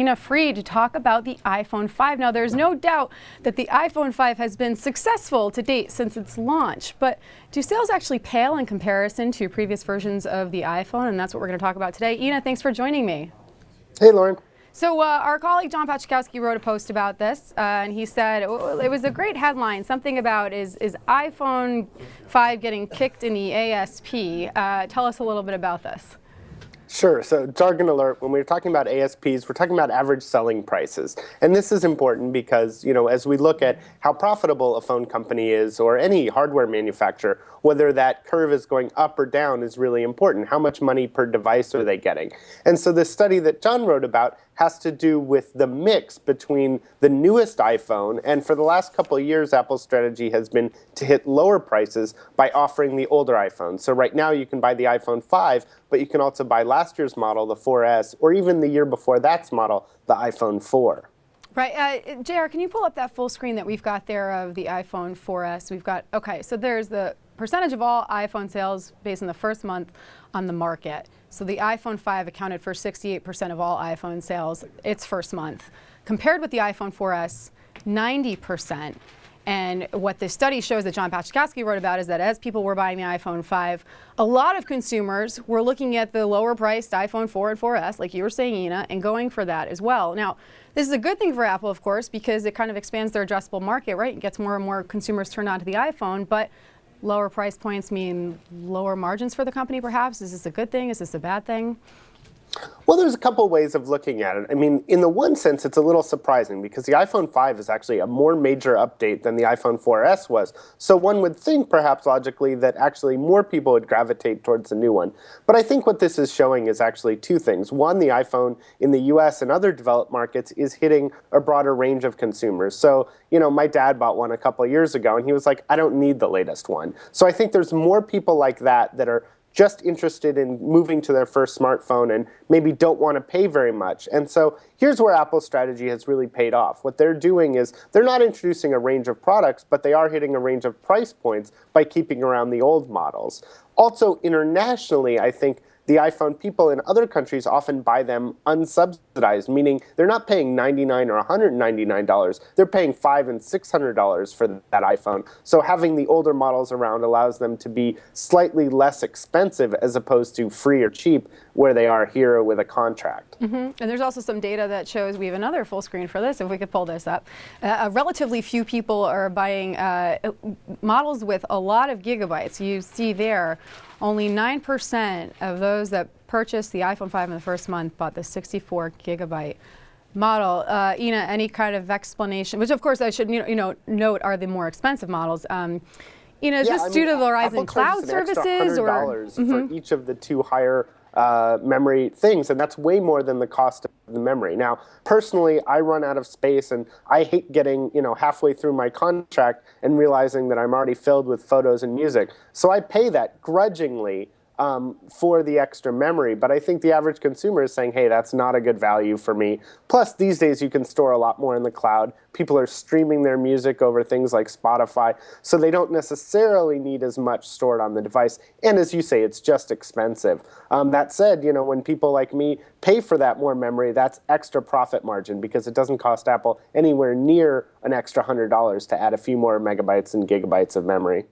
Ina Fried to talk about the iPhone 5. Now, there's no doubt that the iPhone 5 has been successful to date since its launch, but do sales actually pale in comparison to previous versions of the iPhone? And that's what we're going to talk about today. Ina, thanks for joining me. Hey, Lauren. So our colleague John Pachkowski wrote a post about this, and he said it was a great headline, something about is iPhone 5 getting kicked in the ASP. Tell us a little bit about this. Sure. So jargon alert, when we're talking about ASPs, we're talking about average selling prices. And this is important because, as we look at how profitable a phone company is or any hardware manufacturer, whether that curve is going up or down is really important. How much money per device are they getting? And so the study that John wrote about has to do with the mix between the newest iPhone, and for the last couple of years, Apple's strategy has been to hit lower prices by offering the older iPhone. So right now you can buy the iPhone 5, but you can also buy last year's model, the 4S, or even the year before that's model, the iPhone 4. Right. JR, can you pull up that full screen that we've got there of the iPhone 4S? We've got, okay, so there's the percentage of all iPhone sales based on the first month on the market. So the iPhone 5 accounted for 68% of all iPhone sales its first month. Compared with the iPhone 4S, 90%. And what this study shows that John Pachkowski wrote about is that as people were buying the iPhone 5, a lot of consumers were looking at the lower priced iPhone 4 and 4S, like you were saying, Ina, and going for that as well. Now, this is a good thing for Apple, of course, because it kind of expands their addressable market, right? It gets more and more consumers turned on to the iPhone, but lower price points mean lower margins for the company, perhaps? Is this a good thing? Is this a bad thing? Well, there's a couple ways of looking at it. I mean, in the one sense, it's a little surprising because the iPhone 5 is actually a more major update than the iPhone 4S was. So one would think, perhaps logically, that actually more people would gravitate towards the new one. But I think what this is showing is actually two things. One, the iPhone in the US and other developed markets is hitting a broader range of consumers. So, my dad bought one a couple of years ago, and he was like, I don't need the latest one. So I think there's more people like that that are just interested in moving to their first smartphone and maybe don't want to pay very much. And so here's where Apple's strategy has really paid off. What they're doing is they're not introducing a range of products, but they are hitting a range of price points by keeping around the old models. Also, internationally, I think the iPhone people in other countries often buy them unsubsidized, meaning they're not paying $99 or $199. They're paying $500 and $600 for that iPhone. So having the older models around allows them to be slightly less expensive as opposed to free or cheap where they are here with a contract. And there's also some data that shows, we have another full screen for this, if we could pull this up. Relatively few people are buying models with a lot of gigabytes. You see there, only 9% of those that purchased the iPhone 5 in the first month bought the 64 gigabyte model. Ina, any kind of explanation, which of course I should note are the more expensive models. Is this due to the rise in cloud services or $100 for each of the two higher memory things, and that's way more than the cost of the memory. Now, personally, I run out of space, and I hate getting halfway through my contract and realizing that I'm already filled with photos and music. So I pay that grudgingly for the extra memory, but I think the average consumer is saying, hey, that's not a good value for me. Plus, these days you can store a lot more in the cloud. People are streaming their music over things like Spotify, so they don't necessarily need as much stored on the device. And as you say, it's just expensive. That said, when people like me pay for that more memory, that's extra profit margin because it doesn't cost Apple anywhere near an extra $100 to add a few more megabytes and gigabytes of memory.